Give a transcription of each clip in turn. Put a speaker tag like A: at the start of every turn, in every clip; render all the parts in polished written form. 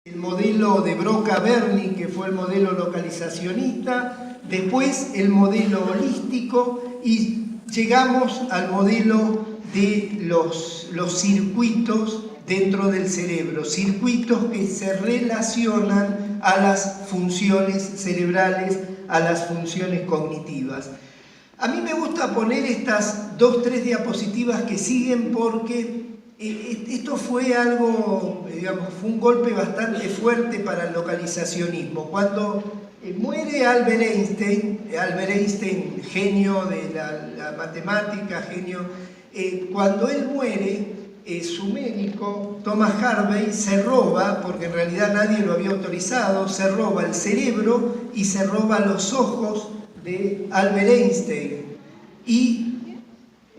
A: El modelo de Broca-Berni, que fue el modelo localizacionista, después el modelo holístico y llegamos al modelo de los circuitos dentro del cerebro, circuitos que se relacionan a las funciones cerebrales, a las funciones cognitivas. A mí me gusta poner estas 2-3 diapositivas que siguen porque esto fue algo, digamos, fue un golpe bastante fuerte para el localizacionismo. Cuando muere Albert Einstein, genio de la matemática, genio, cuando él muere, su médico, Thomas Harvey, se roba, porque en realidad nadie lo había autorizado, se roba el cerebro y se roba los ojos de Albert Einstein. ¿Y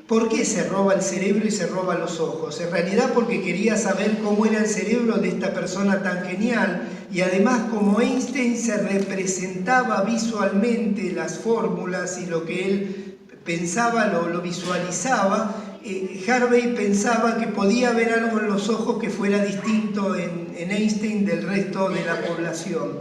A: por qué se roba el cerebro y se roba los ojos? En realidad porque quería saber cómo era el cerebro de esta persona tan genial, y además como Einstein se representaba visualmente las fórmulas y lo que él pensaba lo visualizaba, Harvey pensaba que podía ver algo en los ojos que fuera distinto en Einstein del resto de la población.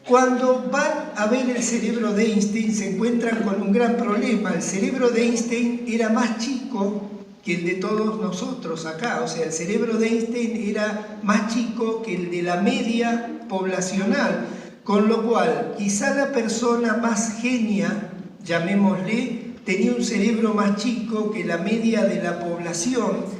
A: Cuando van a ver el cerebro de Einstein se encuentran con un gran problema. El cerebro de Einstein era más chico que el de todos nosotros acá. O sea, el cerebro de Einstein era más chico que el de la media poblacional. Con lo cual, quizá la persona más genia, llamémosle, tenía un cerebro más chico que la media de la población.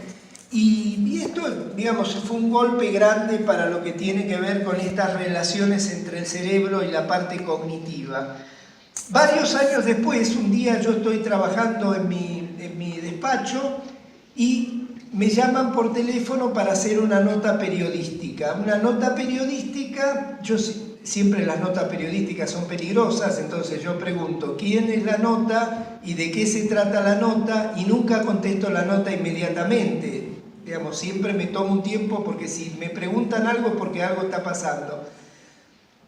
A: Y esto, digamos, fue un golpe grande para lo que tiene que ver con estas relaciones entre el cerebro y la parte cognitiva. Varios años después, un día yo estoy trabajando en mi despacho y me llaman por teléfono para hacer una nota periodística. Una nota periodística, siempre las notas periodísticas son peligrosas, entonces yo pregunto quién es la nota y de qué se trata la nota, y nunca contesto la nota inmediatamente. Digamos, siempre me tomo un tiempo, porque si me preguntan algo es porque algo está pasando.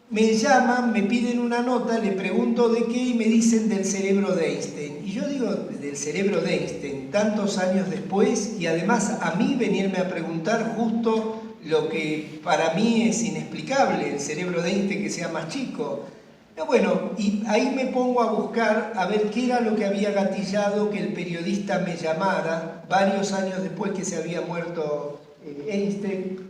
A: Me llaman, me piden una nota, le pregunto de qué y me dicen del cerebro de Einstein. Y yo digo, del cerebro de Einstein, tantos años después, y además a mí venirme a preguntar justo lo que para mí es inexplicable, el cerebro de Einstein que sea más chico. Bueno, y ahí me pongo a buscar a ver qué era lo que había gatillado que el periodista me llamara varios años después que se había muerto Einstein,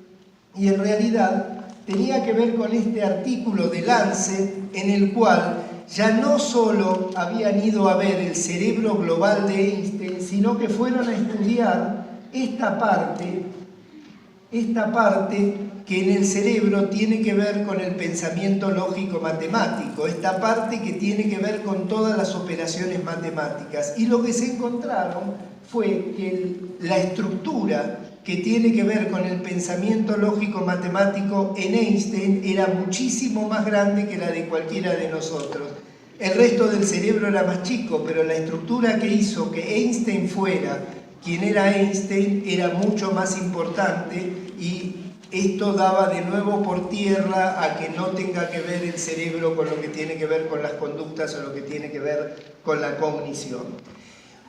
A: y en realidad tenía que ver con este artículo de Lancet en el cual ya no solo habían ido a ver el cerebro global de Einstein, sino que fueron a estudiar esta parte que en el cerebro tiene que ver con el pensamiento lógico-matemático, esta parte que tiene que ver con todas las operaciones matemáticas. Y lo que se encontraron fue que la estructura que tiene que ver con el pensamiento lógico-matemático en Einstein era muchísimo más grande que la de cualquiera de nosotros. El resto del cerebro era más chico, pero la estructura que hizo que Einstein fuera quien era Einstein era mucho más importante, y esto daba de nuevo por tierra a que no tenga que ver el cerebro con lo que tiene que ver con las conductas o lo que tiene que ver con la cognición.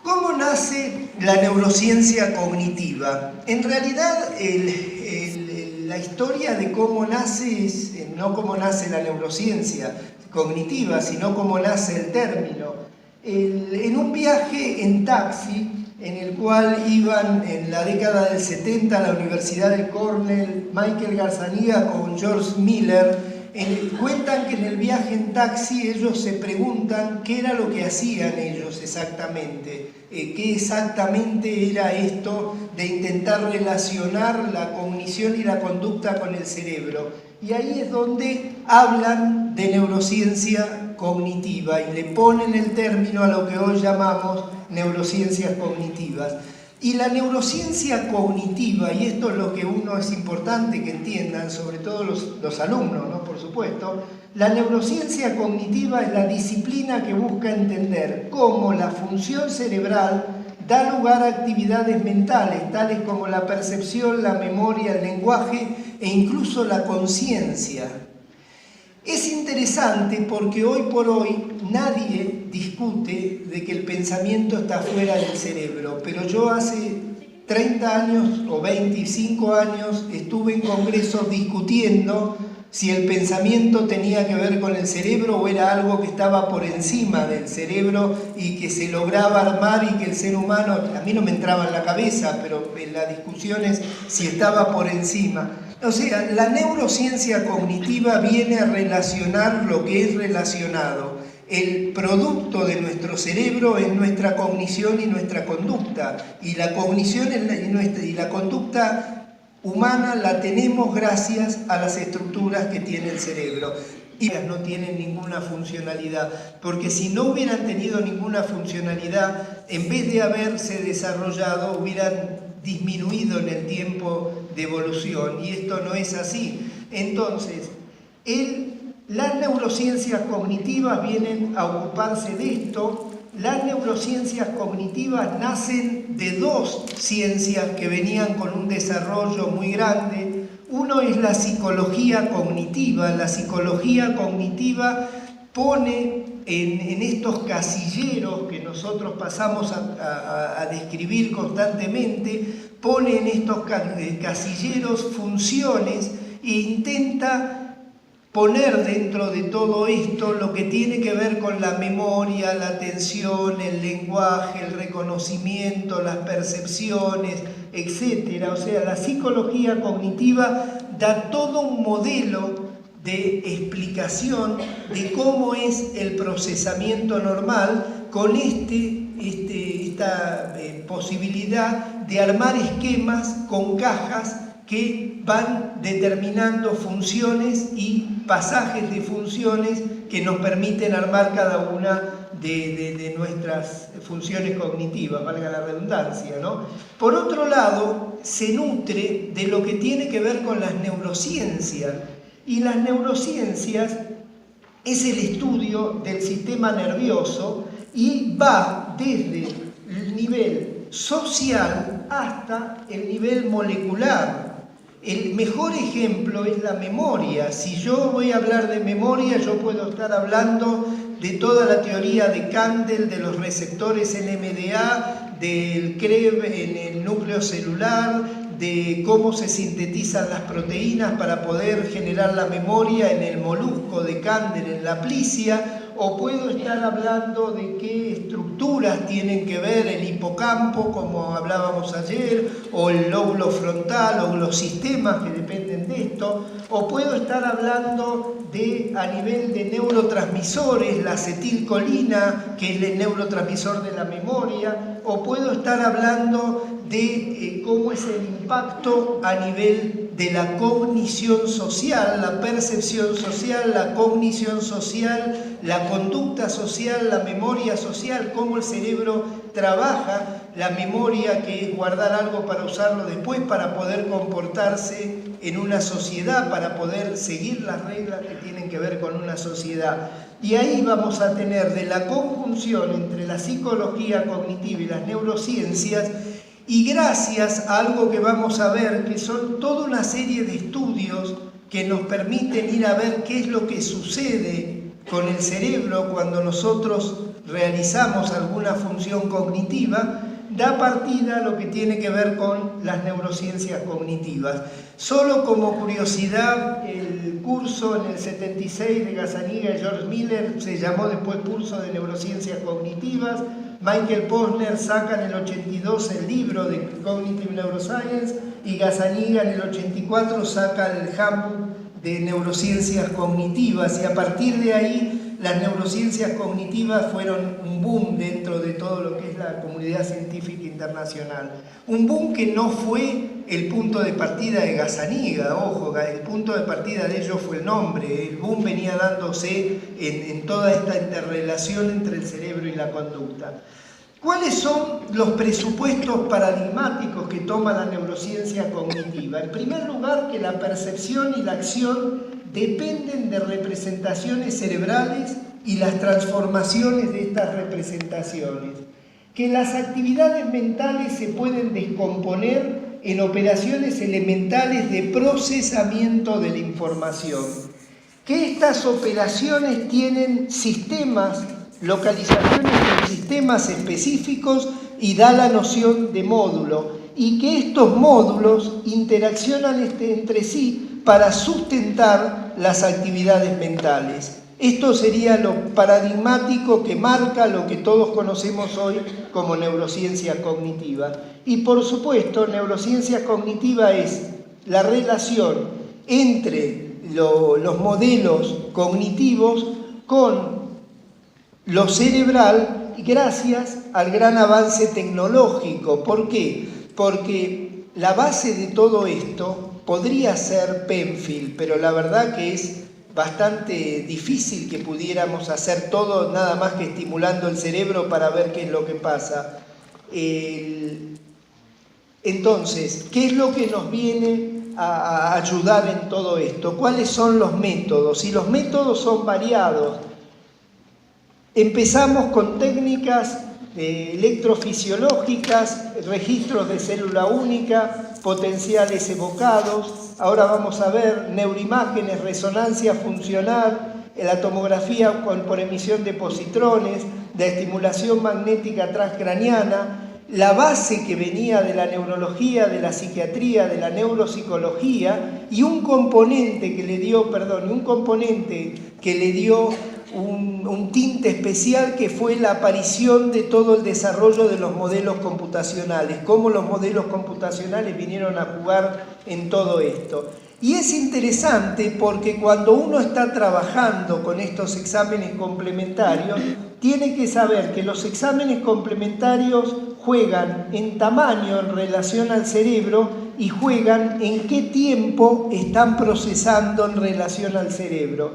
A: ¿Cómo nace la neurociencia cognitiva? En realidad, la historia de cómo nace es no cómo nace la neurociencia cognitiva, sino cómo nace el término. En un viaje en taxi, en el cual iban en la década del 70 a la Universidad de Cornell, Michael Gazzaniga con George Miller, cuentan que en el viaje en taxi ellos se preguntan qué era lo que hacían ellos exactamente, qué exactamente era esto de intentar relacionar la cognición y la conducta con el cerebro. Y ahí es donde hablan de neurociencia cognitiva y le ponen el término a lo que hoy llamamos neurociencias cognitivas. Y la neurociencia cognitiva, y esto es lo que es importante que entiendan, sobre todo los alumnos, ¿no? Por supuesto, la neurociencia cognitiva es la disciplina que busca entender cómo la función cerebral da lugar a actividades mentales, tales como la percepción, la memoria, el lenguaje e incluso la conciencia. Es interesante porque hoy por hoy nadie discute de que el pensamiento está fuera del cerebro, pero yo hace 30 años o 25 años estuve en congresos discutiendo si el pensamiento tenía que ver con el cerebro o era algo que estaba por encima del cerebro y que se lograba armar y que el ser humano, a mí no me entraba en la cabeza, pero en la discusión es si estaba por encima. O sea, la neurociencia cognitiva viene a relacionar lo que es relacionado. El producto de nuestro cerebro es nuestra cognición y nuestra conducta, y la cognición y la conducta humana la tenemos gracias a las estructuras que tiene el cerebro. Y no tienen ninguna funcionalidad, porque si no hubieran tenido ninguna funcionalidad, en vez de haberse desarrollado, hubieran disminuido en el tiempo de evolución, y esto no es así. Entonces, las neurociencias cognitivas vienen a ocuparse de esto. Las neurociencias cognitivas nacen de dos ciencias que venían con un desarrollo muy grande. Uno es la psicología cognitiva. La psicología cognitiva pone en estos casilleros que nosotros pasamos a describir constantemente, pone en estos casilleros funciones e intenta poner dentro de todo esto lo que tiene que ver con la memoria, la atención, el lenguaje, el reconocimiento, las percepciones, etc. O sea, la psicología cognitiva da todo un modelo de explicación de cómo es el procesamiento normal con esta posibilidad de armar esquemas con cajas que van determinando funciones y pasajes de funciones que nos permiten armar cada una de nuestras funciones cognitivas, valga la redundancia, ¿no? Por otro lado, se nutre de lo que tiene que ver con las neurociencias, y las neurociencias es el estudio del sistema nervioso y va desde el nivel social hasta el nivel molecular. El mejor ejemplo es la memoria. Si yo voy a hablar de memoria, yo puedo estar hablando de toda la teoría de Kandel, de los receptores NMDA, del CREB en el núcleo celular, de cómo se sintetizan las proteínas para poder generar la memoria en el molusco de Kandel, en la plicia, o puedo estar hablando de qué estructuras tienen que ver el hipocampo, como hablábamos ayer, o el lóbulo frontal, o los sistemas que dependen de esto, o puedo estar hablando a nivel de neurotransmisores, la acetilcolina, que es el neurotransmisor de la memoria, o puedo estar hablando de cómo es el impacto a nivel de la cognición social, la percepción social, la cognición social, la conducta social, la memoria social, cómo el cerebro trabaja, la memoria que es guardar algo para usarlo después, para poder comportarse en una sociedad, para poder seguir las reglas que tienen que ver con una sociedad. Y ahí vamos a tener de la conjunción entre la psicología cognitiva y las neurociencias, y gracias a algo que vamos a ver, que son toda una serie de estudios que nos permiten ir a ver qué es lo que sucede con el cerebro cuando nosotros realizamos alguna función cognitiva, da partida a lo que tiene que ver con las neurociencias cognitivas. Solo como curiosidad, el curso en el 76 de Gazzaniga y George Miller se llamó después curso de neurociencias cognitivas. Michael Posner saca en el 82 el libro de Cognitive Neuroscience, y Gazzaniga en el 84 saca el Handbook de neurociencias cognitivas, y a partir de ahí las neurociencias cognitivas fueron un boom dentro de todo lo que es la comunidad científica internacional. Un boom que no fue el punto de partida de Gazzaniga, ojo, el punto de partida de ellos fue el nombre. El boom venía dándose en toda esta interrelación entre el cerebro y la conducta. ¿Cuáles son los presupuestos paradigmáticos que toma la neurociencia cognitiva? En primer lugar, que la percepción y la acción dependen de representaciones cerebrales y las transformaciones de estas representaciones. Que las actividades mentales se pueden descomponer en operaciones elementales de procesamiento de la información. Que estas operaciones tienen sistemas localizaciones en sistemas específicos y da la noción de módulo, y que estos módulos interaccionan entre sí para sustentar las actividades mentales. Esto sería lo paradigmático que marca lo que todos conocemos hoy como neurociencia cognitiva. Y por supuesto, neurociencia cognitiva es la relación entre los modelos cognitivos con lo cerebral, gracias al gran avance tecnológico. ¿Por qué? Porque la base de todo esto podría ser Penfield, pero la verdad que es bastante difícil que pudiéramos hacer todo nada más que estimulando el cerebro para ver qué es lo que pasa. Entonces, ¿qué es lo que nos viene a ayudar en todo esto? ¿Cuáles son los métodos? Y los métodos son variados. Empezamos con técnicas electrofisiológicas, registros de célula única, potenciales evocados. Ahora vamos a ver neuroimágenes, resonancia funcional, la tomografía por emisión de positrones, de estimulación magnética transcraniana, la base que venía de la neurología, de la psiquiatría, de la neuropsicología, y un componente que le dio un tinte especial, que fue la aparición de todo el desarrollo de los modelos computacionales, cómo los modelos computacionales vinieron a jugar en todo esto. Y es interesante porque cuando uno está trabajando con estos exámenes complementarios, tiene que saber que los exámenes complementarios juegan en tamaño en relación al cerebro y juegan en qué tiempo están procesando en relación al cerebro.